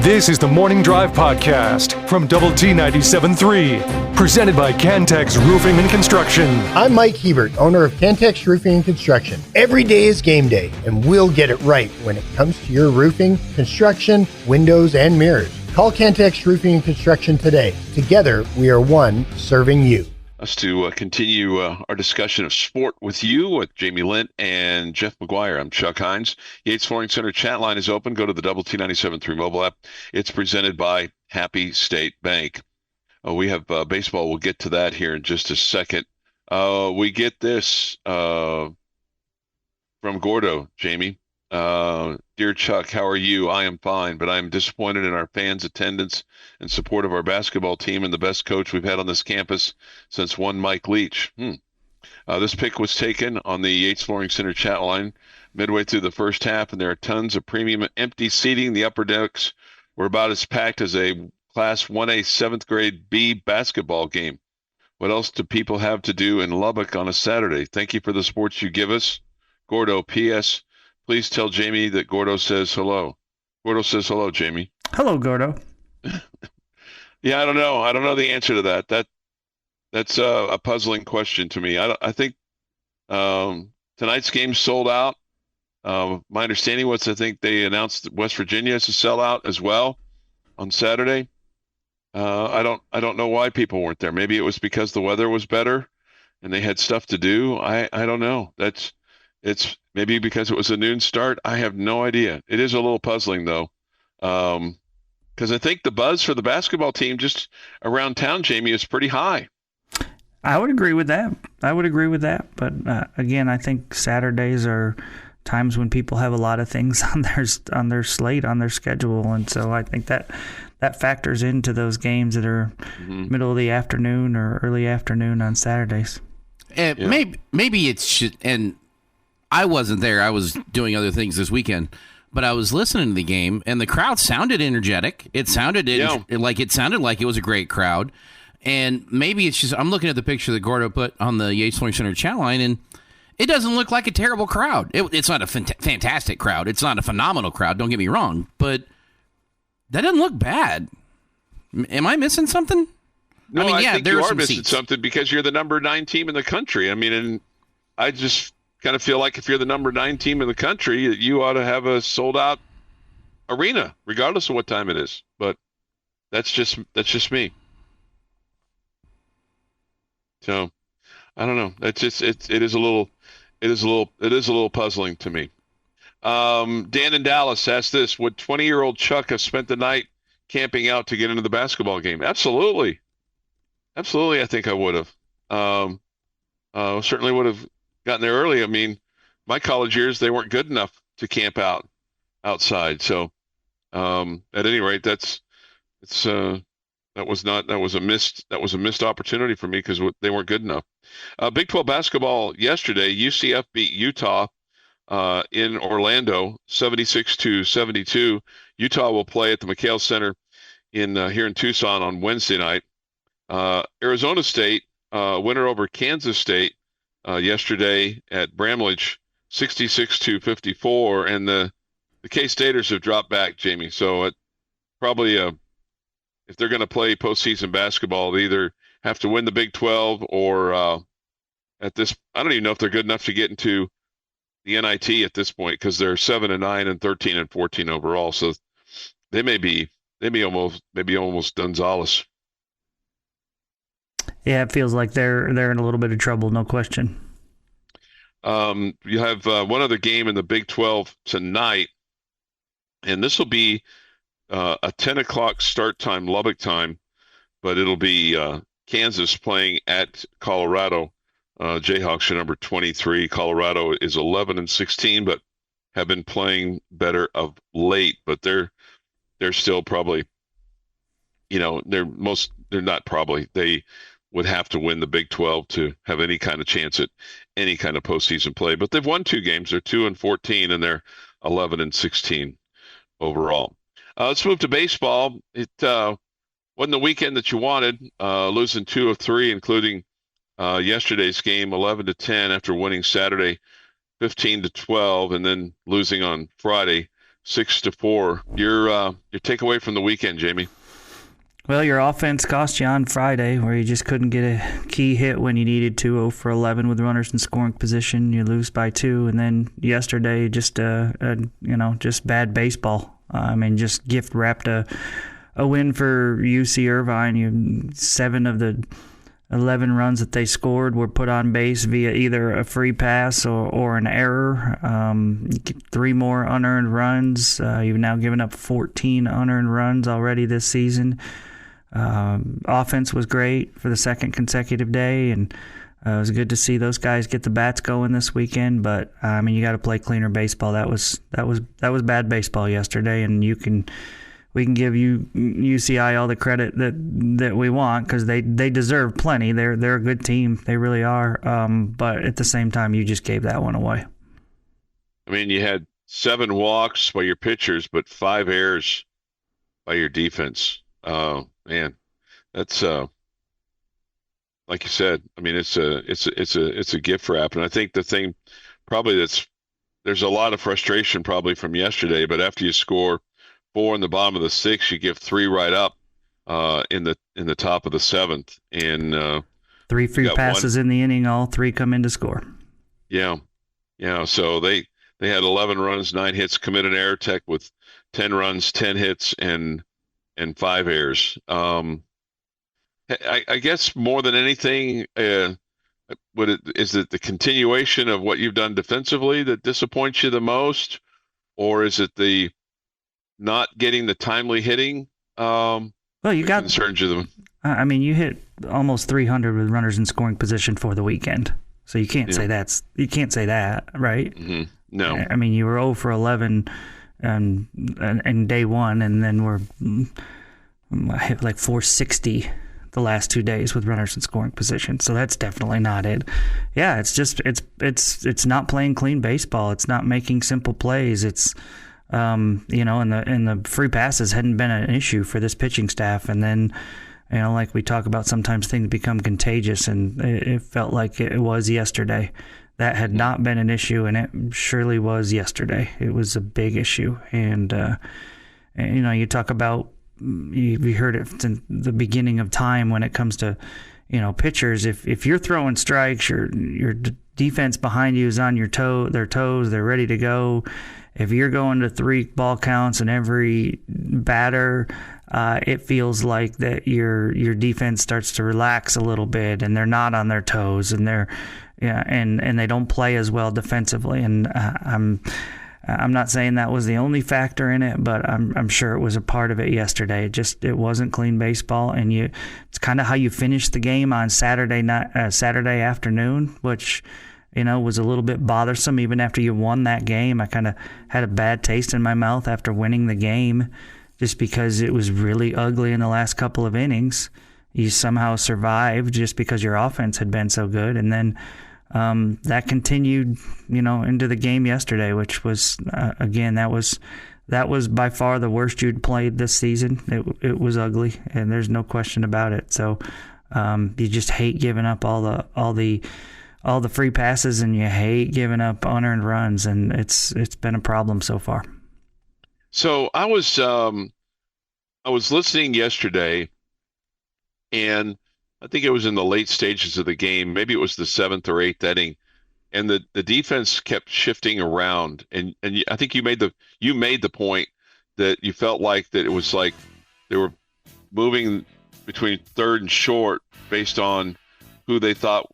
This is the Morning Drive Podcast from Double T 97.3, presented by Cantex Roofing and Construction. I'm Mike Hebert, owner of Cantex Roofing and Construction. Every day is game day, and we'll get it right when it comes to your roofing, construction, windows, and mirrors. Call Cantex Roofing and Construction today. Together, we are one serving you. Us to continue our discussion of sport with you, with Jamie Lent and Jeff McGuire. I'm Chuck Heinz. Yates Flooring Center chat line is open. Go to the Double T 97.3 mobile app. It's presented by Happy State Bank. We have baseball. We'll get to that here in just a second. We get this from Gordo, Jamie. Dear Chuck, how are you? I am fine, but I'm disappointed in our fans' attendance and support of our basketball team and the best coach we've had on this campus since one Mike Leach. This pick was taken on the Yates Flooring Center chat line midway through the first half, and there are tons of premium empty seating. The upper decks were about as packed as a Class 1A 7th grade B basketball game. What else do people have to do in Lubbock on a Saturday? Thank you for the sports you give us. Gordo, P.S. Please tell Jamie that Gordo says hello. Gordo says hello, Jamie. Hello, Gordo. Yeah, I don't know. I don't know the answer to that. That's a puzzling question to me. I think tonight's game sold out. My understanding was I think they announced that West Virginia is a sellout as well on Saturday. I don't know why people weren't there. Maybe it was because the weather was better and they had stuff to do. I don't know. It's maybe because it was a noon start. I have no idea. It is a little puzzling, though, because I think the buzz for the basketball team just around town, Jamie, is pretty high. I would agree with that. But again, I think Saturdays are times when people have a lot of things on their slate, on their schedule, and so I think that factors into those games that are middle of the afternoon or early afternoon on Saturdays. And maybe it's just, and I wasn't there. I was doing other things this weekend, but I was listening to the game, and the crowd sounded energetic. It sounded like it was a great crowd. And maybe it's just I'm looking at the picture that Gordo put on the Yates Flooring Center channel line, and it doesn't look like a terrible crowd. It's not a fantastic crowd. It's not a phenomenal crowd. Don't get me wrong, but that doesn't look bad. Am I missing something? No, I think you are missing something because you're the number 9 team in the country. I mean, and I just kind of feel like if you're the number 9 team in the country, you ought to have a sold-out arena, regardless of what time it is. But that's just me. So I don't know. That's just it is a little puzzling to me. Dan in Dallas asked this: would 20-year-old Chuck have spent the night camping out to get into the basketball game? Absolutely. I think I would have. Certainly would have gotten there early. I mean, my college years, they weren't good enough to camp outside. So, at any rate, that was a missed opportunity for me because they weren't good enough. Big 12 basketball yesterday, UCF beat Utah in Orlando, 76-72. Utah will play at the McHale Center here in Tucson on Wednesday night. Arizona State winner over Kansas State yesterday at Bramlage, 66-54, and the K-Staters have dropped back, Jamie. So it probably if they're going to play postseason basketball, they either have to win the Big 12 or I don't even know if they're good enough to get into the NIT at this point because they're 7-9 and 13-14 overall. So they may be almost Gonzalez. Yeah, it feels like they're in a little bit of trouble, no question. You have one other game in the Big 12 tonight, and this will be a 10 o'clock start time, Lubbock time, but it'll be Kansas playing at Colorado. Jayhawks are number 23. Colorado is 11-16, but have been playing better of late, but they're still probably, they would have to win the Big 12 to have any kind of chance at any kind of postseason play. But they've won 2 games. They're 2-14, and they're 11-16 overall. Let's move to baseball. It wasn't the weekend that you wanted, losing 2 of 3, including yesterday's game, 11-10, after winning Saturday 15-12, and then losing on Friday 6-4. Your takeaway from the weekend, Jamie? Well, your offense cost you on Friday, where you just couldn't get a key hit when you needed to. 0 for 11 with runners in scoring position. You lose by 2, and then yesterday, just just bad baseball. Just gift wrapped a win for UC Irvine. 7 of the 11 runs that they scored were put on base via either a free pass or an error. 3 more unearned runs. You've now given up 14 unearned runs already this season. Offense was great for the second consecutive day, and it was good to see those guys get the bats going this weekend. But you got to play cleaner baseball. That was bad baseball yesterday, and we can give UCI all the credit that we want, because they deserve plenty. They're a good team. They really are. But at the same time, you just gave that one away. You had 7 walks by your pitchers, but 5 errors by your defense. Man, that's like you said. It's a gift wrap, and I think the thing probably there's a lot of frustration probably from yesterday. But after you score 4 in the bottom of the 6th, you give 3 right up in the top of the 7th, and 3 free passes in the inning. All 3 come in to score. Yeah. So they had 11 runs, 9 hits, committed error. Tech with 10 runs, 10 hits, and 5 errors. I guess more than anything, is it the continuation of what you've done defensively that disappoints you the most, or is it the not getting the timely hitting? Well, you got concerns you. You hit almost 300 with runners in scoring position for the weekend, so you can't say that, right? Mm-hmm. No. You were 0 for 11 and day 1, and then we're hit like 460 the last 2 days with runners in scoring position. So that's definitely not it. Yeah, it's just it's not playing clean baseball. It's not making simple plays. It's and the free passes hadn't been an issue for this pitching staff, and then like we talk about, sometimes things become contagious, and it felt like it was yesterday. That had not been an issue, and it surely was yesterday. It was a big issue, and you talk about, you heard it since the beginning of time when it comes to pitchers. If you're throwing strikes, your defense behind you is on their toes, they're ready to go. If you're going to 3 ball counts and every batter, it feels like that your defense starts to relax a little bit, and they're not on their toes, and and they don't play as well defensively. And I'm not saying that was the only factor in it, but I'm sure it was a part of it yesterday. It wasn't clean baseball, and it's kind of how you finished the game on Saturday afternoon, which was a little bit bothersome. Even after you won that game, I kind of had a bad taste in my mouth after winning the game, just because it was really ugly in the last couple of innings. You somehow survived just because your offense had been so good, and then that continued, into the game yesterday, which was again, that was by far the worst you'd played this season. It was ugly, and there's no question about it. So you just hate giving up all the free passes, and you hate giving up unearned runs, and it's been a problem so far. So I was listening yesterday, and I think it was in the late stages of the game. Maybe it was the 7th or 8th inning, and the defense kept shifting around. And I think you made the point that you felt like that it was like they were moving between third and short based on where they thought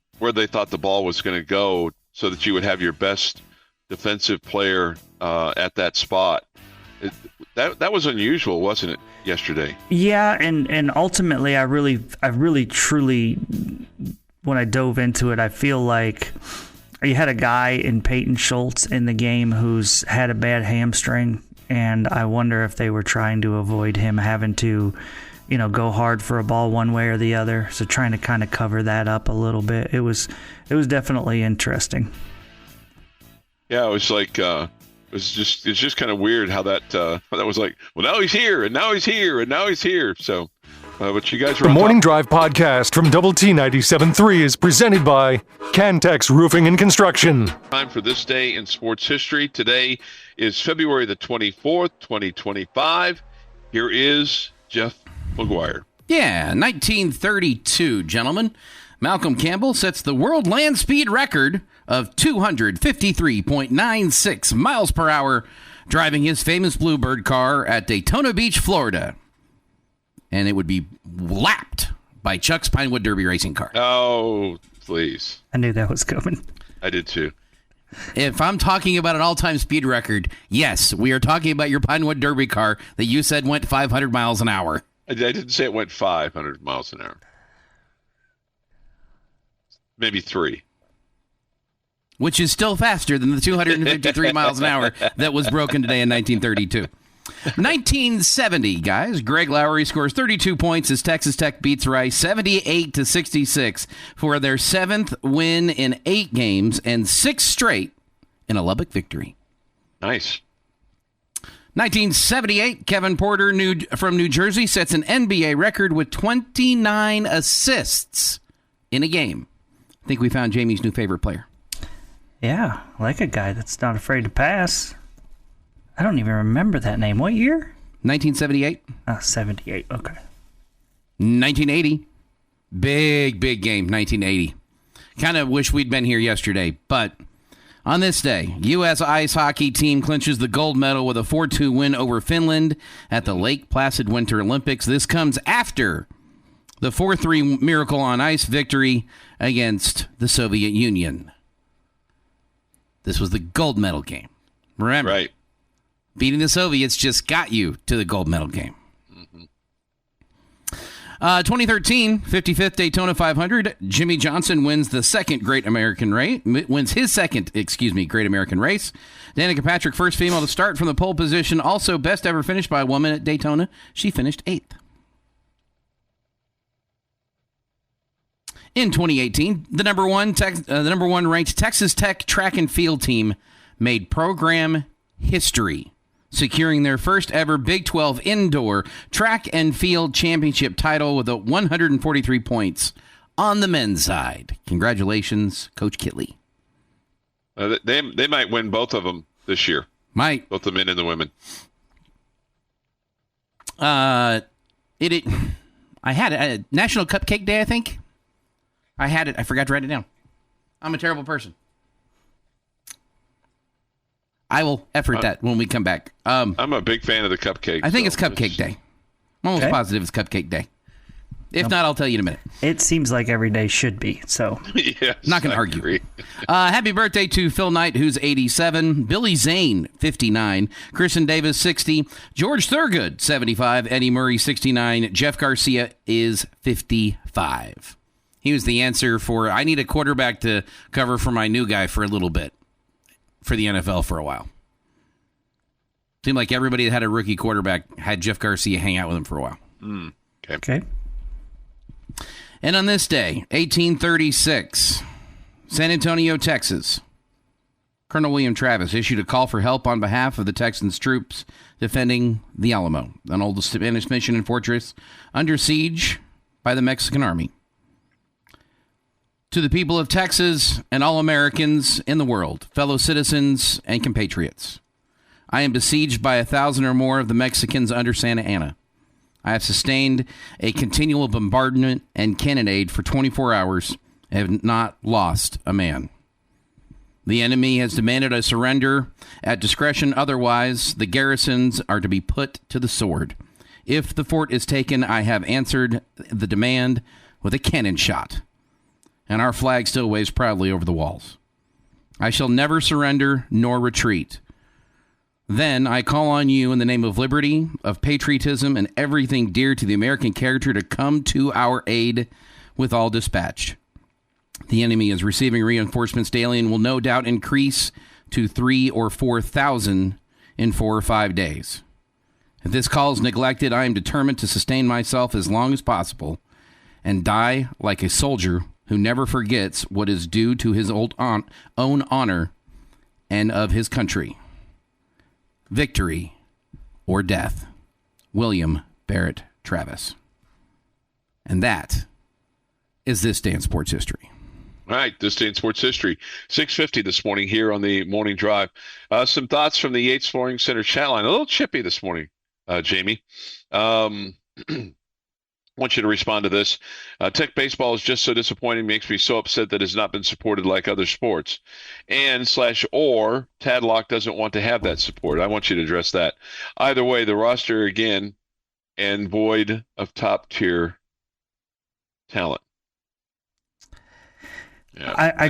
the ball was going to go, so that you would have your best defensive player at that spot. That was unusual, wasn't it, yesterday? Yeah, and ultimately, I really truly, when I dove into it, I feel like you had a guy in Peyton Schultz in the game who's had a bad hamstring, and I wonder if they were trying to avoid him having to, go hard for a ball one way or the other. So trying to kind of cover that up a little bit. It was definitely interesting. Yeah, it was like it's just kind of weird how that was like, well, now he's here, and now he's here, and now he's here. So But you guys The Morning Drive podcast from Double T 97.3 is presented by Cantex Roofing and Construction. Time for this day in sports history. Today is February the 24th, 2025. Here is Jeff McGuire. Yeah, 1932, gentlemen. Malcolm Campbell sets the world land speed record of 253.96 miles per hour, driving his famous Bluebird car at Daytona Beach, Florida. And it would be lapped by Chuck's Pinewood Derby racing car. Oh, please. I knew that was coming. I did too. If I'm talking about an all-time speed record, yes, we are talking about your Pinewood Derby car that you said went 500 miles an hour. I didn't say it went 500 miles an hour. Maybe 3. Which is still faster than the 253 miles an hour that was broken today in 1932. 1970, guys. Greg Lowry scores 32 points as Texas Tech beats Rice 78-66 for their 7th win in 8 games and 6 straight in a Lubbock victory. Nice. 1978, Kevin Porter from New Jersey sets an NBA record with 29 assists in a game. I think we found Jamie's new favorite player. Yeah, like a guy that's not afraid to pass. I don't even remember that name. What year? 1978. 78. Okay. 1980. Big game, 1980. Kind of wish we'd been here yesterday, but on this day, U.S. ice hockey team clinches the gold medal with a 4-2 win over Finland at the Lake Placid Winter Olympics. This comes after the 4-3 Miracle on Ice victory against the Soviet Union. This was the gold medal game. Remember, right. Beating the Soviets just got you to the gold medal game. 2013, 55th Daytona 500. Jimmy Johnson wins the second Great American Race. Wins his second, Great American Race. Danica Patrick, first female to start from the pole position. Also, best ever finished by a woman at Daytona. She finished 8th. In 2018, the number one ranked Texas Tech track and field team made program history, securing their first ever Big 12 indoor track and field championship title with 143 points on the men's side. Congratulations, Coach Kitley. They might win both of them this year. Might. Both the men and the women. I had a National Cupcake Day, I think. I had it. I forgot to write it down. I'm a terrible person. I will effort that when we come back. I'm a big fan of the cupcake. I think it's Cupcake Day. I'm almost positive it's Cupcake Day. If not, I'll tell you in a minute. It seems like every day should be, so. Yes, not going to argue. Happy birthday to Phil Knight, who's 87. Billy Zane, 59. Kristen Davis, 60. George Thurgood, 75. Eddie Murray, 69. Jeff Garcia is 55. He was the answer for, I need a quarterback to cover for my new guy for a little bit, for the NFL for a while. Seemed like everybody that had a rookie quarterback had Jeff Garcia hang out with him for a while. Okay. And on this day, 1836, San Antonio, Texas, Colonel William Travis issued a call for help on behalf of the Texans troops defending the Alamo, an old Spanish mission and fortress under siege by the Mexican army. To the people of Texas and all Americans in the world, fellow citizens and compatriots, I am besieged by 1,000 or more of the Mexicans under Santa Anna. I have sustained a continual bombardment and cannonade for 24 hours and have not lost a man. The enemy has demanded a surrender at discretion. Otherwise, the garrisons are to be put to the sword. If the fort is taken, I have answered the demand with a cannon shot, and our flag still waves proudly over the walls. I shall never surrender nor retreat. Then I call on you in the name of liberty, of patriotism, and everything dear to the American character to come to our aid with all dispatch. The enemy is receiving reinforcements daily and will no doubt increase to 3,000 or 4,000 in 4 or 5 days. If this call is neglected, I am determined to sustain myself as long as possible and die like a soldier who never forgets what is due to his own honor and of his country. Victory or death. William Barrett Travis. And that is this day in sports history. All right, this day in sports history, 6:50 this morning here on the Morning Drive. Some thoughts from the Yates Flooring Center chat line. A little chippy this morning, Jamie. I want you to respond to this. Tech baseball is just so disappointing, makes me so upset that it's not been supported like other sports. And/or Tadlock doesn't want to have that support. I want you to address that. Either way, the roster again and void of top tier talent. Yeah,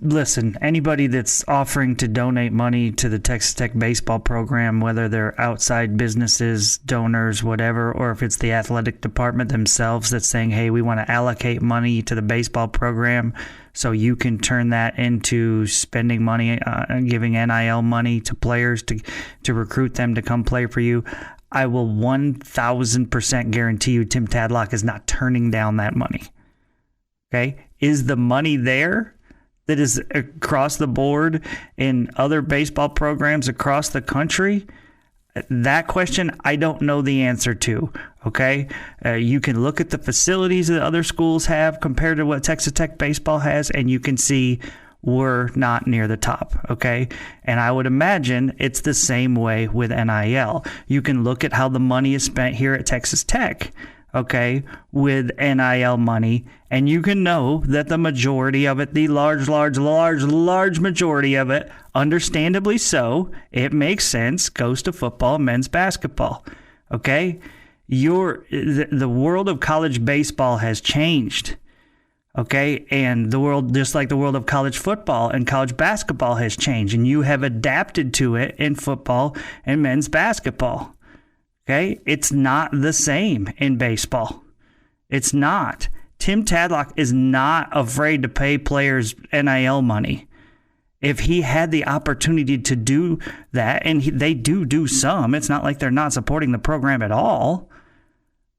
listen, anybody that's offering to donate money to the Texas Tech baseball program, whether they're outside businesses, donors, whatever, or if it's the athletic department themselves that's saying, hey, we want to allocate money to the baseball program so you can turn that into spending money, giving NIL money to players to recruit them to come play for you, I will 1,000% guarantee you Tim Tadlock is not turning down that money. Okay, is the money there that is across the board in other baseball programs across the country? That question, I don't know the answer to. Okay, you can look at the facilities that other schools have compared to what Texas Tech baseball has, and you can see we're not near the top. Okay, and I would imagine it's the same way with NIL. You can look at how the money is spent here at Texas Tech. Okay, with NIL money, and you can know that the majority of it, the large majority of it, understandably so, it makes sense, goes to football and men's basketball. Okay, the world of college baseball has changed. Okay, and the world, just like the world of college football and college basketball has changed, and you have adapted to it in football and men's basketball. Okay, it's not the same in baseball. It's not. Tim Tadlock is not afraid to pay players NIL money. If he had the opportunity to do that, and they do some, it's not like they're not supporting the program at all,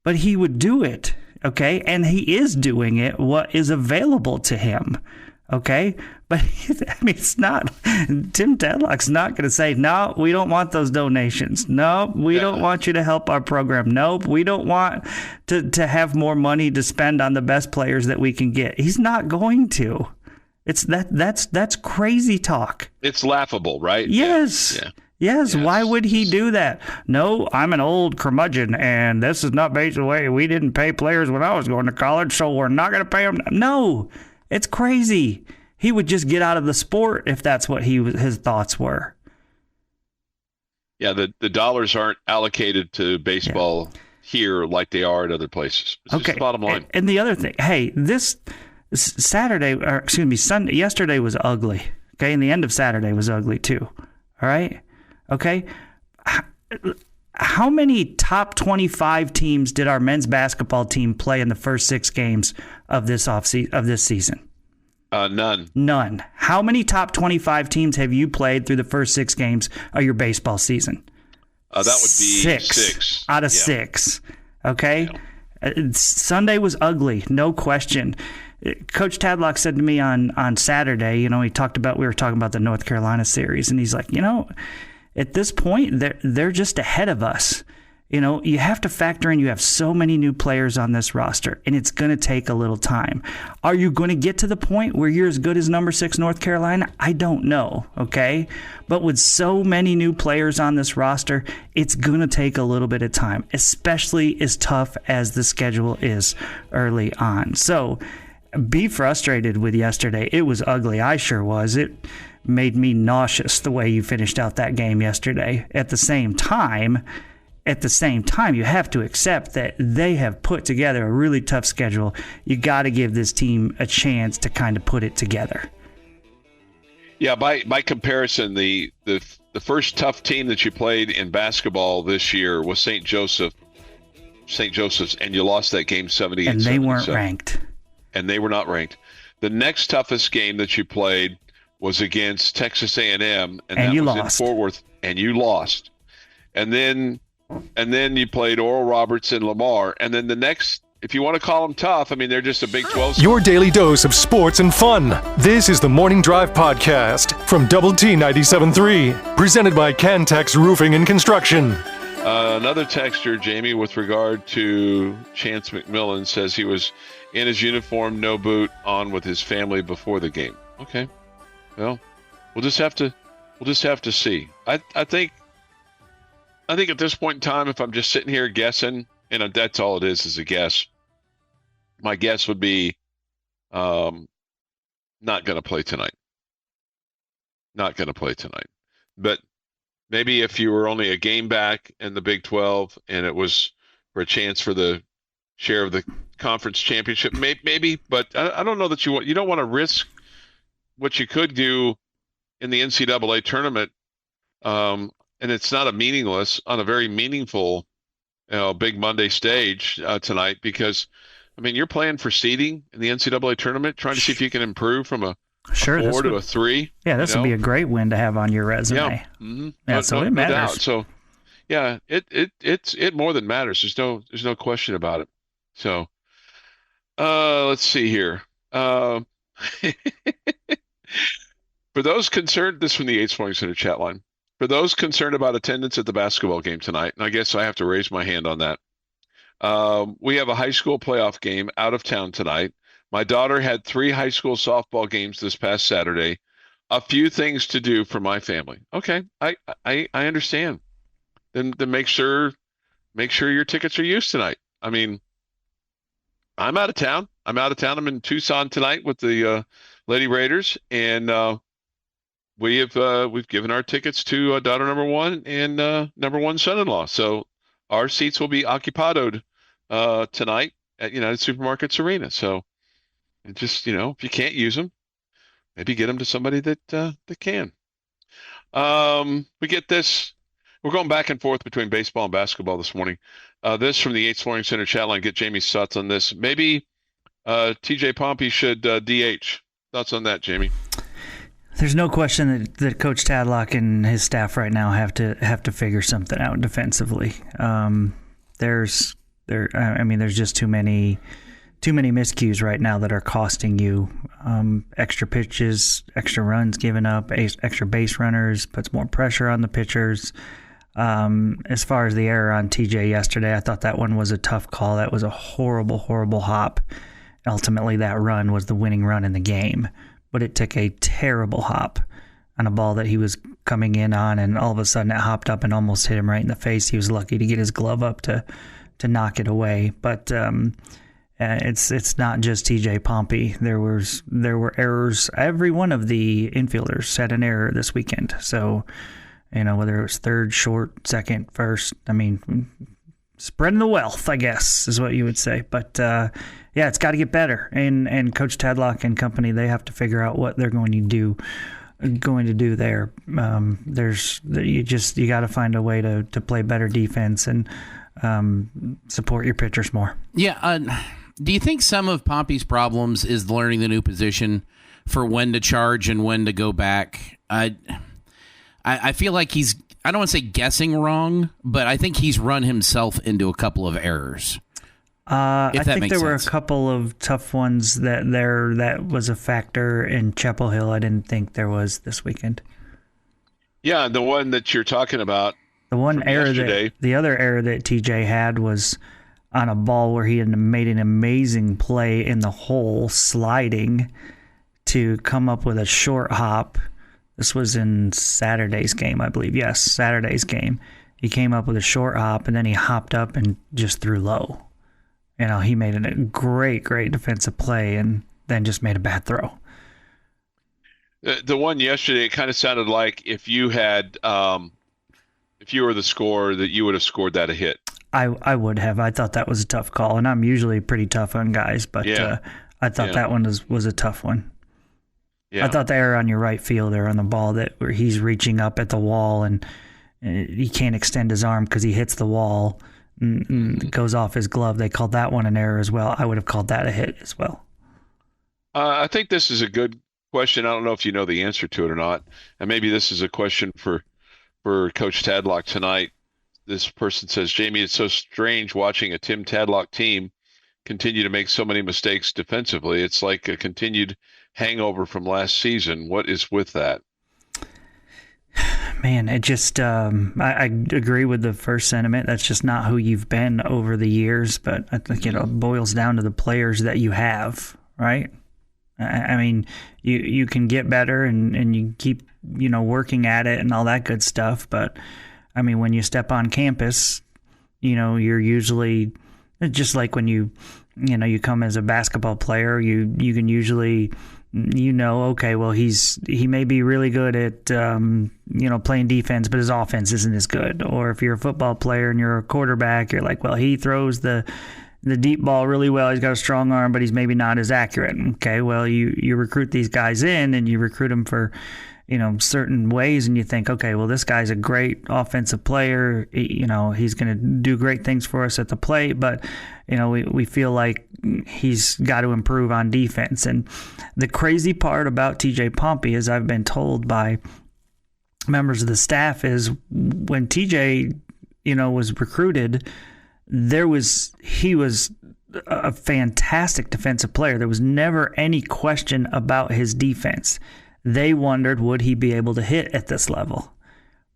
but he would do it. Okay, and he is doing it, what is available to him. Okay, but I mean, it's not, Tim Tadlock's not going to say, no, we don't want those donations. No, we don't want you to help our program. Nope, we don't want to have more money to spend on the best players that we can get. He's not going to. That's crazy talk. It's laughable, right? Yes. Yeah. Yes, why would he do that? No, I'm an old curmudgeon, and this is not based on the way we didn't pay players when I was going to college, so we're not going to pay them. No. It's crazy. He would just get out of the sport if that's what his thoughts were. Yeah, the dollars aren't allocated to baseball here like they are at other places. It's just the bottom line. And the other thing, hey, this Sunday, yesterday was ugly. Okay, and the end of Saturday was ugly too. All right? Okay? How many top 25 teams did our men's basketball team play in the first 6 games of this season? None. How many top 25 teams have you played through the first 6 games of your baseball season? That would be 6 out of 6. Okay? Yeah. Sunday was ugly, no question. Coach Tadlock said to me on Saturday, we were talking about the North Carolina series, and he's like, at this point, they're just ahead of us. You have to factor in you have so many new players on this roster, and it's going to take a little time. Are you going to get to the point where you're as good as number 6 North Carolina? I don't know, okay? But with so many new players on this roster, it's going to take a little bit of time, especially as tough as the schedule is early on. So be frustrated with yesterday. It was ugly. I sure was. It made me nauseous the way you finished out that game yesterday. At the same time, you have to accept that they have put together a really tough schedule. You got to give this team a chance to kind of put it together. Yeah, by comparison, the first tough team that you played in basketball this year was St. Joseph's, and you lost that game 78-77. And they weren't ranked. And they were not ranked. The next toughest game that you played was against Texas A&M, and that was in Fort Worth, and you lost. And then you played Oral Roberts and Lamar, and then the next, if you want to call them tough, they're just a Big 12. Your daily dose of sports and fun. This is the Morning Drive podcast from Double T 97.3, presented by Cantex Roofing and Construction. Another texter, Jamie, with regard to Chance McMillan, says he was in his uniform, no boot, on with his family before the game. Okay, well, we'll just have to see. I think at this point in time, if I'm just sitting here guessing, and that's all it is a guess. My guess would be not going to play tonight. Not going to play tonight, but. Maybe if you were only a game back in the Big 12 and it was for a chance for the share of the conference championship, maybe. But I don't know that you don't want to risk what you could do in the NCAA tournament, and it's not on a very meaningful, Big Monday stage tonight because, I mean, you're playing for seeding in the NCAA tournament, trying to see if you can improve from a 4 to a 3. Yeah, this would be a great win to have on your resume. Yeah, yeah, so it matters. No doubt. So, yeah, it more than matters. There's no question about it. So, let's see here. For those concerned, this from the Yates Flooring Center chat line. For those concerned about attendance at the basketball game tonight, and I guess I have to raise my hand on that. We have a high school playoff game out of town tonight. My daughter had 3 high school softball games this past Saturday. A few things to do for my family. Okay, I understand. Then make sure your tickets are used tonight. I mean, I'm out of town. I'm in Tucson tonight with the Lady Raiders, and we've given our tickets to daughter number 1 and number 1 son-in-law. So our seats will be occupadoed tonight at United Supermarkets Arena. So. And just, if you can't use them, maybe get them to somebody that can. We get this. We're going back and forth between baseball and basketball this morning. This from the Yates Flooring Center chat line. Get Jamie's thoughts on this. Maybe TJ Pompey should DH. Thoughts on that, Jamie? There's no question that Coach Tadlock and his staff right now have to figure something out defensively. There's just too many miscues right now that are costing you extra pitches, extra runs given up, extra base runners, puts more pressure on the pitchers. As far as the error on TJ yesterday, I thought that one was a tough call. That was a horrible, horrible hop. Ultimately, that run was the winning run in the game, but it took a terrible hop on a ball that he was coming in on, and all of a sudden it hopped up and almost hit him right in the face. He was lucky to get his glove up to knock it away, but it's not just TJ Pompey. There were errors. Every one of the infielders had an error this weekend. So, whether it was third, short, second, first, spreading the wealth, I guess, is what you would say. But it's got to get better. And Coach Tadlock and company, they have to figure out what they're going to do there. You got to find a way to play better defense and support your pitchers more. Yeah. Do you think some of Pompey's problems is learning the new position for when to charge and when to go back? I feel like I don't want to say guessing wrong, but I think he's run himself into a couple of errors. I think there were a couple of tough ones that was a factor in Chapel Hill. I didn't think there was this weekend. Yeah, the one that you're talking about. The one error the other error that TJ had was on a ball where he had made an amazing play in the hole, sliding to come up with a short hop. This was in Saturday's game, I believe. Yes, Saturday's game. He came up with a short hop, and then he hopped up and just threw low. He made a great, great defensive play and then just made a bad throw. The one yesterday, it kind of sounded like if you had, if you were the scorer, that you would have scored that a hit. I would have. I thought that was a tough call, and I'm usually pretty tough on guys, but I thought that one was a tough one. Yeah. I thought the error on your right fielder on the ball where he's reaching up at the wall and he can't extend his arm because he hits the wall and goes off his glove. They called that one an error as well. I would have called that a hit as well. I think this is a good question. I don't know if you know the answer to it or not, and maybe this is a question for Coach Tadlock tonight. This person says, Jamie, it's so strange watching a Tim Tadlock team continue to make so many mistakes defensively. It's like a continued hangover from last season. What is with that? Man, it just, I agree with the first sentiment. That's just not who you've been over the years. But I think it boils down to the players that you have, right? I mean, you can get better and you keep, working at it and all that good stuff. But, I mean, when you step on campus, you're usually, just like when you come as a basketball player, you can usually, okay, well, he may be really good at, playing defense, but his offense isn't as good. Or if you're a football player and you're a quarterback, you're like, well, he throws the deep ball really well. He's got a strong arm, but he's maybe not as accurate. Okay, well, you recruit these guys in and you recruit them for, certain ways, and you think, okay, well, this guy's a great offensive player. He's going to do great things for us at the plate, but we feel like he's got to improve on defense. And the crazy part about TJ Pompey, as I've been told by members of the staff, is when TJ, was recruited, he was a fantastic defensive player. There was never any question about his defense. They wondered, would he be able to hit at this level?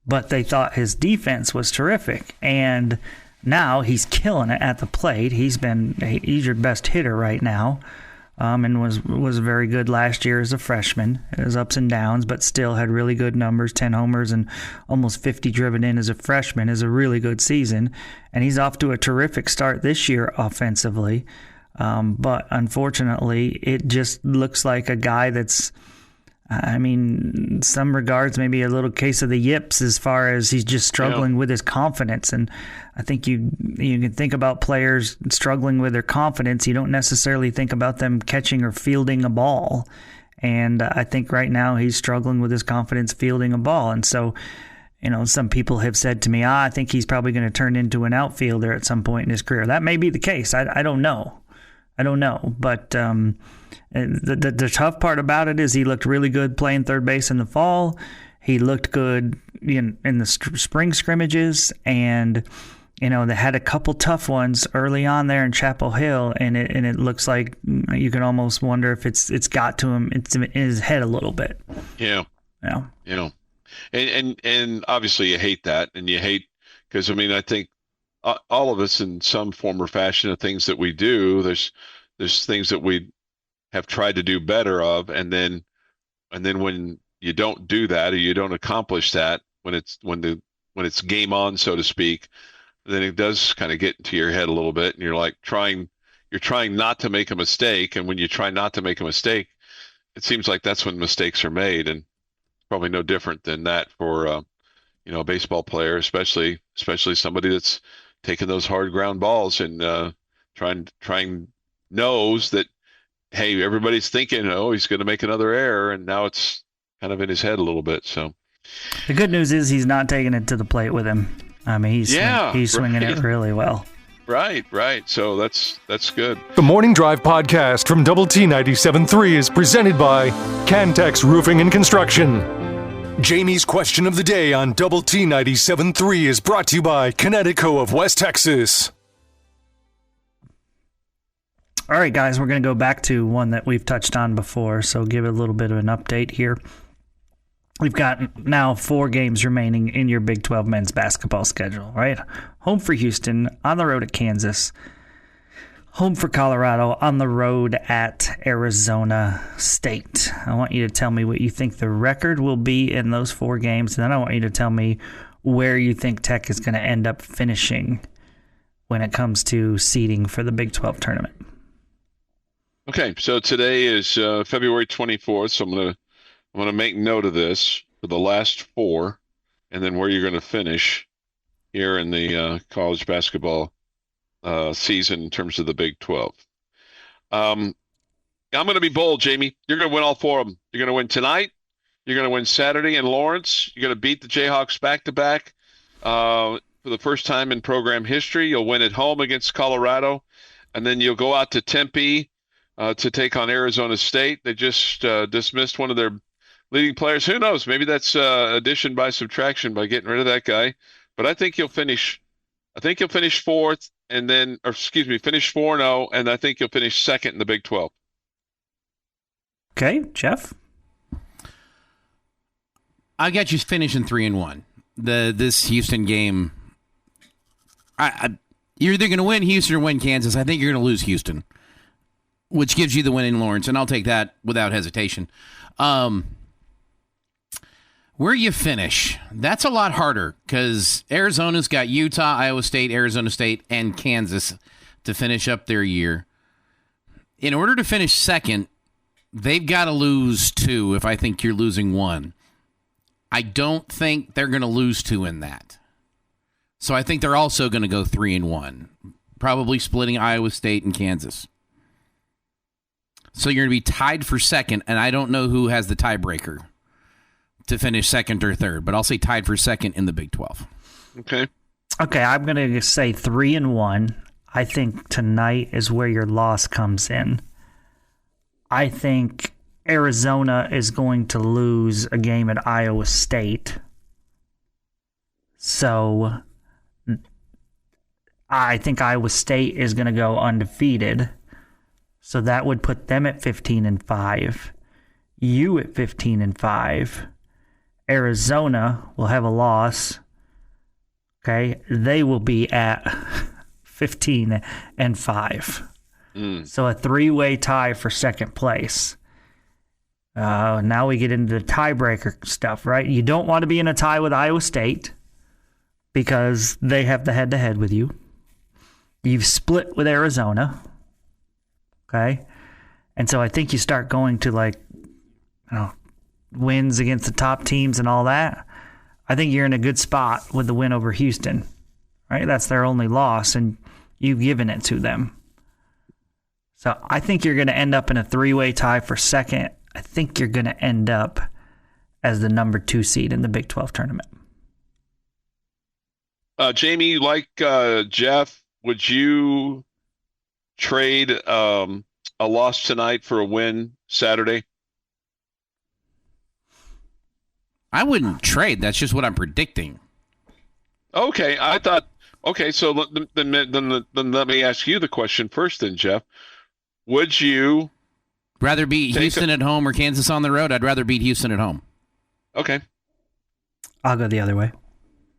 But they thought his defense was terrific. And now he's killing it at the plate. He's your best hitter right now, and was very good last year as a freshman. His ups and downs, but still had really good numbers, 10 homers and almost 50 driven in as a freshman is a really good season. And he's off to a terrific start this year offensively. But unfortunately, it just looks like a guy that's, in some regards, maybe a little case of the yips as far as he's just struggling with his confidence. And I think you can think about players struggling with their confidence. You don't necessarily think about them catching or fielding a ball. And I think right now he's struggling with his confidence fielding a ball. And so, some people have said to me, I think he's probably going to turn into an outfielder at some point in his career. That may be the case. I don't know. But the tough part about it is he looked really good playing third base in the fall. He looked good in the spring scrimmages, and they had a couple tough ones early on there in Chapel Hill, and it looks like you can almost wonder if it's got to him. It's in his head a little bit. Yeah. And obviously you hate that, and you hate because I think all of us in some form or fashion of things that we do, there's things that we have tried to do better of, and then when you don't do that or you don't accomplish that, when it's game on, so to speak, then it does kind of get into your head a little bit, and you're trying not to make a mistake, and when you try not to make a mistake, it seems like that's when mistakes are made, and probably no different than that for a baseball player, especially somebody that's taking those hard ground balls and trying knows that, hey, everybody's thinking, he's going to make another error, and now it's kind of in his head a little bit. So the good news is he's not taking it to the plate with him. He's swinging it really well. Right. So that's good. The Morning Drive podcast from Double T 97.3 is presented by Cantex Roofing and Construction. Jamie's question of the day on Double T 97.3 is brought to you by Connecticut of West Texas. All right, guys, we're going to go back to one that we've touched on before, so give it a little bit of an update here. We've got now 4 games remaining in your Big 12 men's basketball schedule, right? Home for Houston, on the road at Kansas, home for Colorado, on the road at Arizona State. I want you to tell me what you think the record will be in those 4 games, and then I want you to tell me where you think Tech is going to end up finishing when it comes to seeding for the Big 12 tournament. Okay, so today is February 24th, so I'm gonna make note of this for the last 4, and then where you're going to finish here in the college basketball season in terms of the Big 12. I'm going to be bold, Jamie. You're going to win all 4 of them. You're going to win tonight. You're going to win Saturday in Lawrence. You're going to beat the Jayhawks back-to-back for the first time in program history. You'll win at home against Colorado, and then you'll go out to Tempe to take on Arizona State. They just dismissed one of their leading players. Who knows? Maybe that's addition by subtraction by getting rid of that guy. But I think you'll finish 4th, and then, finish 4-0, and I think you'll finish 2nd in the Big 12. Okay, Jeff? I got you finishing 3-1. This Houston game, you're either going to win Houston or win Kansas. I think you're going to lose Houston, which gives you the win in Lawrence, and I'll take that without hesitation. Where you finish, that's a lot harder because Arizona's got Utah, Iowa State, Arizona State, and Kansas to finish up their year. In order to finish second, they've got to lose 2 if I think you're losing 1. I don't think they're going to lose 2 in that. So I think they're also going to go 3-1, probably splitting Iowa State and Kansas. So you're going to be tied for second, and I don't know who has the tiebreaker to finish second or third, but I'll say tied for second in the Big 12. Okay. Okay, I'm going to say 3-1. I think tonight is where your loss comes in. I think Arizona is going to lose a game at Iowa State. So I think Iowa State is going to go undefeated. So that would put them at 15-5. You at 15-5. Arizona will have a loss. Okay, they will be at 15-5. So a 3-way tie for second place. Now we get into the tiebreaker stuff, right? You don't want to be in a tie with Iowa State because they have the head-to-head with you. You've split with Arizona. Okay, and so I think you start going to wins against the top teams and all that. I think you're in a good spot with the win over Houston, right? That's their only loss, and you've given it to them. So I think you're going to end up in a 3-way tie for second. I think you're going to end up as the number 2 seed in the Big 12 tournament. Jamie, like Jeff, would you trade a loss tonight for a win Saturday? I wouldn't trade. That's just what I'm predicting. Okay, I thought. Okay, so then let me ask you the question first, then, Jeff. Would you rather beat Houston at home or Kansas on the road? I'd rather beat Houston at home. Okay, I'll go the other way.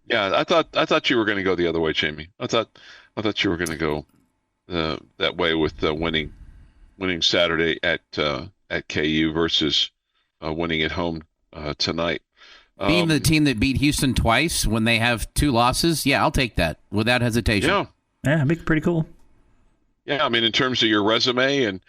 Yeah, I thought you were going to go the other way, Jamie. I thought you were going to go that way with winning Saturday at KU versus winning at home tonight. Being the team that beat Houston twice when they have 2 losses, yeah, I'll take that without hesitation. Yeah, it'd be pretty cool. Yeah, I mean, in terms of your resume and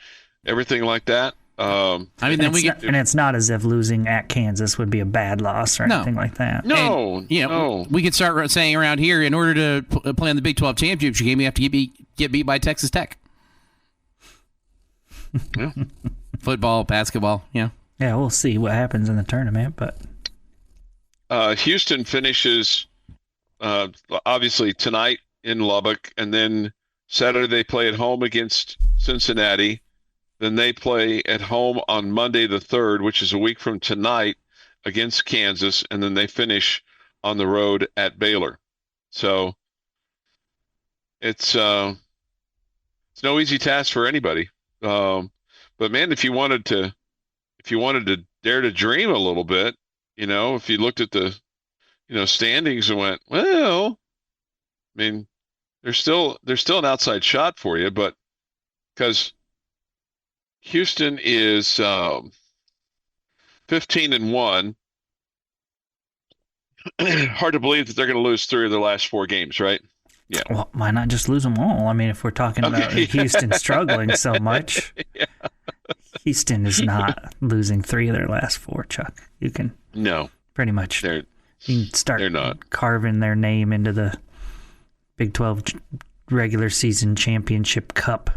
everything like that. Then it's not as if losing at Kansas would be a bad loss or anything like that. No, no. We could start saying around here, in order to play in the Big 12 championship game, you have to get beat by Texas Tech. Yeah. Football, basketball, yeah. Yeah, we'll see what happens in the tournament, but Houston finishes obviously tonight in Lubbock, and then Saturday they play at home against Cincinnati. Then they play at home on Monday the 3rd, which is a week from tonight, against Kansas, and then they finish on the road at Baylor. So it's no easy task for anybody. But man, if you wanted to dare to dream a little bit, if you looked at the standings and went, well, I mean, there's still an outside shot for you, but because Houston is 15-1. Hard to believe that they're going to lose 3 of their last 4 games, right? Yeah. Well, why not just lose them all? I mean, if we're talking about Houston struggling so much, Houston is not losing 3 of their last 4, Chuck. You can pretty much you can start carving their name into the Big 12 regular season championship cup.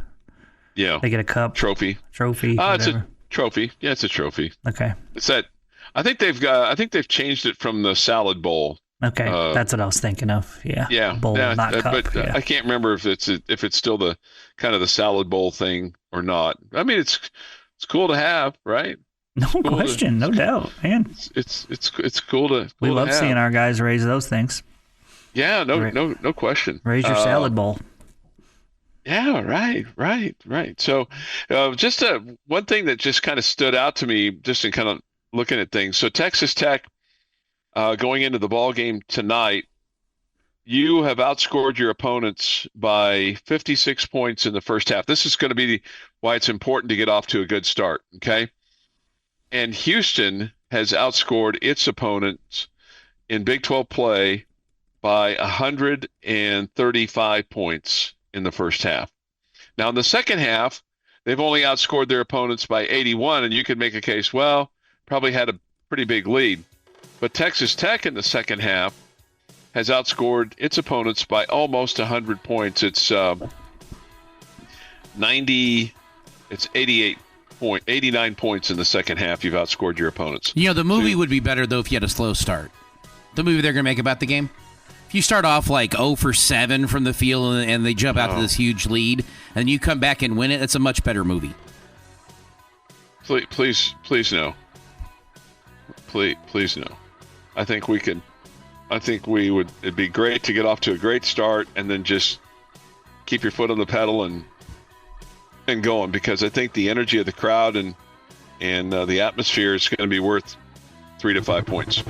Yeah. They get a cup. Trophy. It's a trophy. Yeah, it's a trophy. Okay. It's that. I think they've changed it from the salad bowl. Okay, that's what I was thinking of. Yeah. Yeah. Bowl, not cup. But I can't remember if it's still the kind of the salad bowl thing or not. I mean, it's cool to have, right? No question, no doubt, man. It's cool to. We love seeing our guys raise those things. Yeah, no question. Raise your salad bowl. Yeah, right. So, just one thing that just kind of stood out to me, just in kind of looking at things. So, Texas Tech going into the ball game tonight, you have outscored your opponents by 56 points in the first half. This is going to be why it's important to get off to a good start, okay? And Houston has outscored its opponents in Big 12 play by 135 points in the first half. Now, in the second half, they've only outscored their opponents by 81, and you could make a case, well, probably had a pretty big lead. But Texas Tech in the second half has outscored its opponents by almost 100 points. It's 89 points in the second half. You've outscored your opponents. The movie would be better, though, if you had a slow start. The movie they're going to make about the game. If you start off like 0 for 7 from the field and they jump out to this huge lead, and you come back and win it, it's a much better movie. Please no. Please no. I think it'd be great to get off to a great start and then just keep your foot on the pedal and going, because I think the energy of the crowd and the atmosphere is going to be worth 3 to 5 points.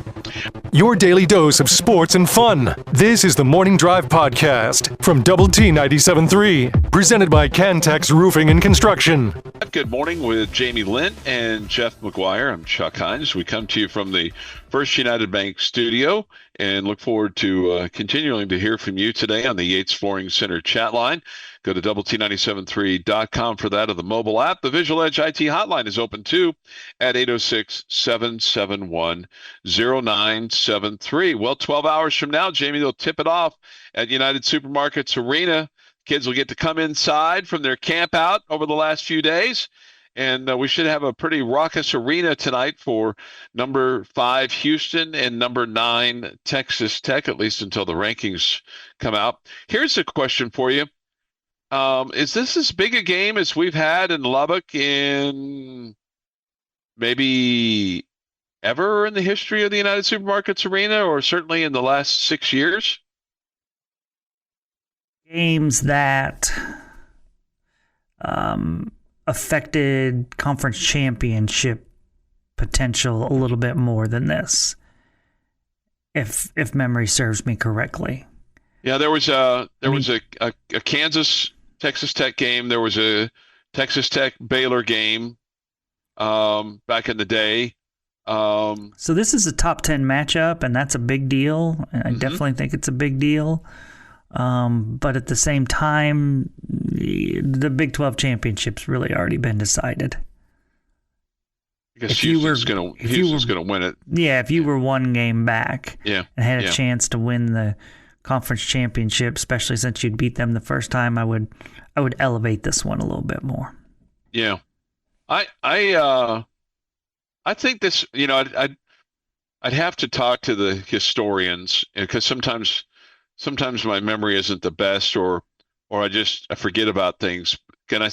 Your daily dose of sports and fun. This is the Morning Drive Podcast from Double T 97.3, presented by Cantex Roofing and Construction. Good morning with Jamie Lent and Jeff McGuire. I'm Chuck Heinz. We come to you from the First United Bank studio and look forward to continuing to hear from you today on the Yates Flooring Center chat line. Go to doublet973.com for that, or the mobile app. The Visual Edge IT hotline is open too at 806-771-0973. Well, 12 hours from now, Jamie, they'll tip it off at United Supermarkets Arena. Kids will get to come inside from their camp out over the last few days. And we should have a pretty raucous arena tonight for number 5 Houston and number 9 Texas Tech, at least until the rankings come out. Here's a question for you. Is this as big a game as we've had in Lubbock in maybe ever in the history of the United Supermarkets Arena, or certainly in the last 6 years? Games that affected conference championship potential a little bit more than this, if memory serves me correctly. Yeah, there was a Kansas Texas Tech game. There was a Texas Tech Baylor game back in the day. So this is a top 10 matchup, and that's a big deal. And I definitely think it's a big deal. But at the same time, the Big 12 championship's really already been decided. I guess Houston's going to win it. Yeah, if you were one game back and had a chance to win the conference championship, especially since you'd beat them the first time, I would elevate this one a little bit more. Yeah, I think this. I'd have to talk to the historians, because sometimes my memory isn't the best, or I forget about things. And I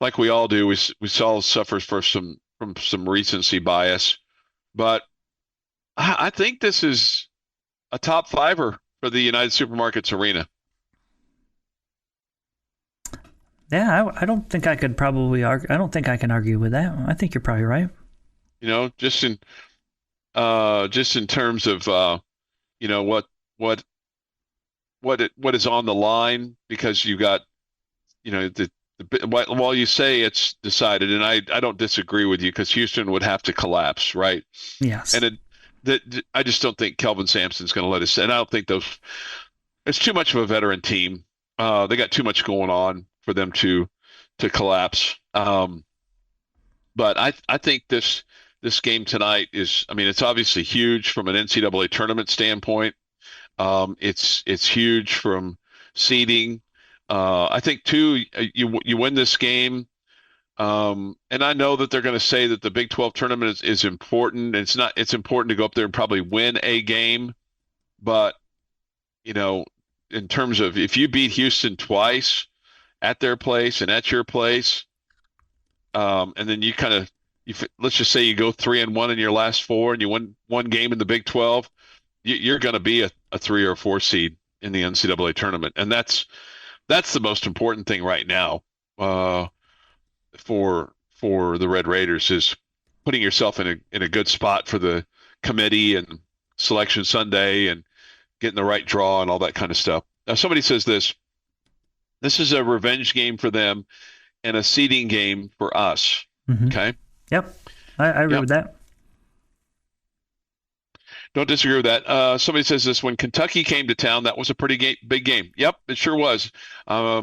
like we all do. We all suffer from some recency bias, but I think this is a top fiver for the United Supermarkets Arena. Yeah, I don't think I could probably argue. I don't think I can argue with that. I think you're probably right. Just in terms of what is on the line, because you got while you say it's decided, and I don't disagree with you, because Houston would have to collapse, right? Yes. And I just don't think Kelvin Sampson's going to let us. And I don't think it's too much of a veteran team. They got too much going on for them to collapse. But I think this game tonight is, it's obviously huge from an NCAA tournament standpoint. It's huge from seeding. I think too, you win this game. And I know that they're going to say that the Big 12 tournament is important. It's important to go up there and probably win a game. But, in terms of, if you beat Houston twice at their place and at your place, and then let's just say you go 3-1 in your last 4 and you win one game in the Big 12, you're going to be a 3 or 4 seed in the NCAA tournament. And that's the most important thing right now. For the Red Raiders, is putting yourself in a good spot for the committee and Selection Sunday and getting the right draw and all that kind of stuff. Now, somebody says this is a revenge game for them and a seeding game for us. Mm-hmm. Okay. Yep. I agree with that. Don't disagree with that. Somebody says this: when Kentucky came to town, that was a pretty big game. Yep, it sure was. I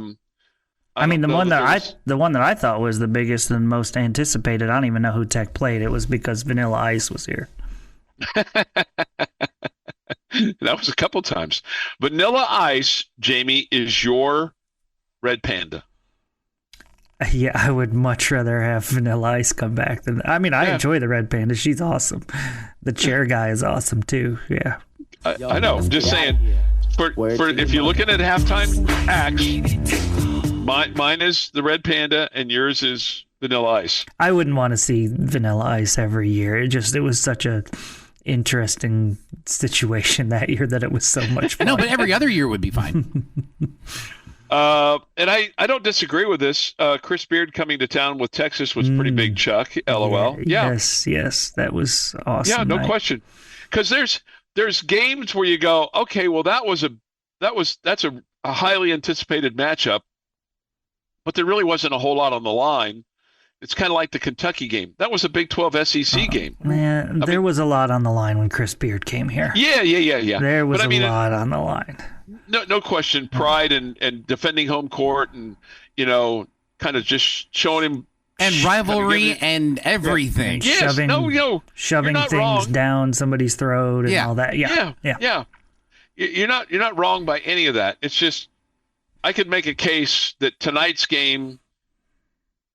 mean, the one that I thought was the biggest and most anticipated. I don't even know who Tech played. It was because Vanilla Ice was here. That was a couple times. Vanilla Ice, Jamie, is your red panda. Yeah, I would much rather have Vanilla Ice come back than. I mean, I enjoy the red panda. She's awesome. The chair guy is awesome too. Yeah. I know. I'm just saying. For if you're looking at halftime acts, mine is the red panda and yours is Vanilla Ice. I wouldn't want to see Vanilla Ice every year. It was such a interesting situation that year that it was so much fun. No, but every other year would be fine. And I don't disagree with this. Chris Beard coming to town with Texas was pretty big, Chuck. LOL. Yeah. Yes, that was awesome. Yeah, no question. Because there's games where you go, okay, well that's a highly anticipated matchup, but there really wasn't a whole lot on the line. It's kind of like the Kentucky game. That was a Big 12 SEC game. Man, there was a lot on the line when Chris Beard came here. Yeah. There was a lot on the line. No question. Pride and defending home court and, kind of just showing him. And rivalry and everything. Yes, shoving things wrong. down somebody's throat and all that. Yeah. You're not wrong by any of that. It's just, I could make a case that tonight's game,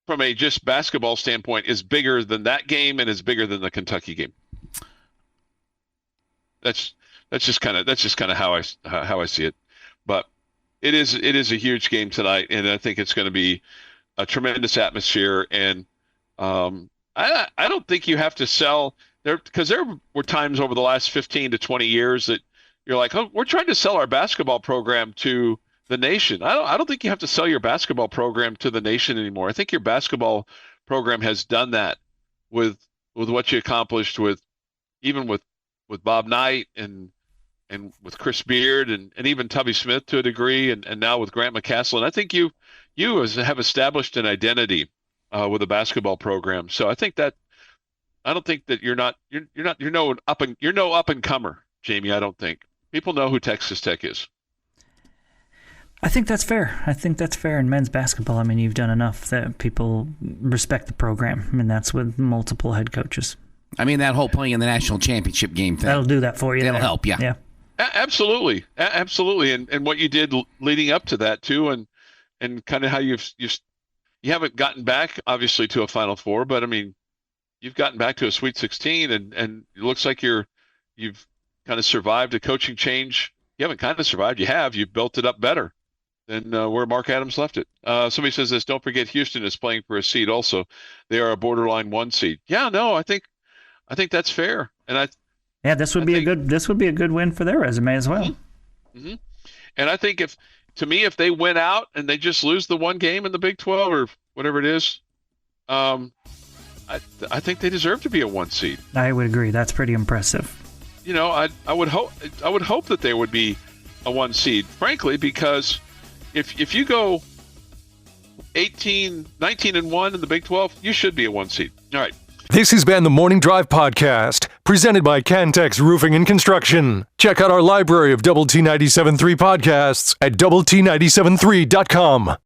from a just basketball standpoint, is bigger than that game and is bigger than the Kentucky game. That's just kind of how I see it. But it is a huge game tonight, and I think it's going to be a tremendous atmosphere. And I don't think you have to sell there, because there were times over the last 15 to 20 years that you're like, oh, we're trying to sell our basketball program to the nation. I don't think you have to sell your basketball program to the nation anymore. I think your basketball program has done that with what you accomplished with Bob Knight and with Chris Beard and even Tubby Smith to a degree, and now with Grant McCastle. And I think you have established an identity with a basketball program. So I think that I don't think that you're no up and comer, Jamie. I don't think people know who Texas Tech is. I think that's fair. In men's basketball. I mean, you've done enough that people respect the program, and that's with multiple head coaches. I mean, that whole playing in the national championship game thing. That'll do that for you. That'll help, yeah. Absolutely. And what you did leading up to that too, and kind of how you haven't gotten back obviously to a Final Four, but I mean, you've gotten back to a Sweet 16, and it looks like you've kind of survived a coaching change. You haven't kind of survived. You've built it up better than where Mark Adams left it. Somebody says this, don't forget Houston is playing for a seed also. They are a borderline 1 seed. Yeah, no, I think that's fair. And this would be a good win for their resume as well. Mm-hmm. And I think if they win out and they just lose the one game in the Big 12 or whatever it is, I think they deserve to be a 1 seed. I would agree. That's pretty impressive. I would hope that they would be a 1 seed, frankly, because if you go 18, 19-1 in the Big 12, you should be a 1 seed. All right. This has been the Morning Drive Podcast, presented by Cantex Roofing and Construction. Check out our library of Double T 97.3 podcasts at doublet97.3.com.